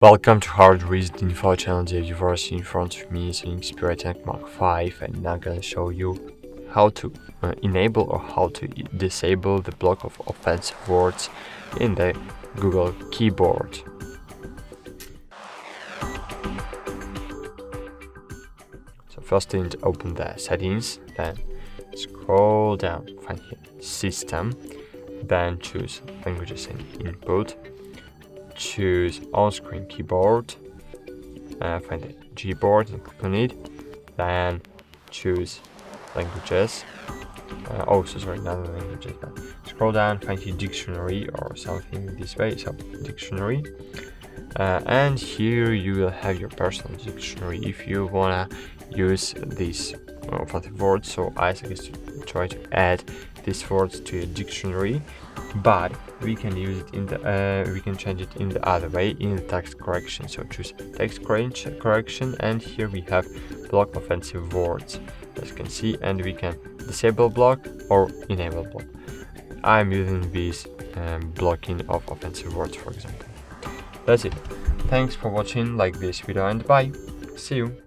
Welcome to Hard Reason Info channel. The viewers in front of me is Sony Xperia Mark 5, and now I'm gonna show you how to enable or how to disable the block of offensive words in the Google keyboard. So first thing, open the settings, then scroll down, find here system, then choose languages and input. Choose on-screen keyboard, find the Gboard and click on it, then choose languages, not languages, but scroll down, find your dictionary or something this way, so dictionary, and here you will have your personal dictionary if you wanna use these offensive words. So I suggest to try to add these words to your dictionary, but we can use it in the we can change it in the other way, in the text correction. So choose text correction, and here we have block offensive words, as you can see, and we can disable block or enable block. I'm using this blocking of offensive words, for example. That's it. Thanks for watching, like this video, and bye. See you.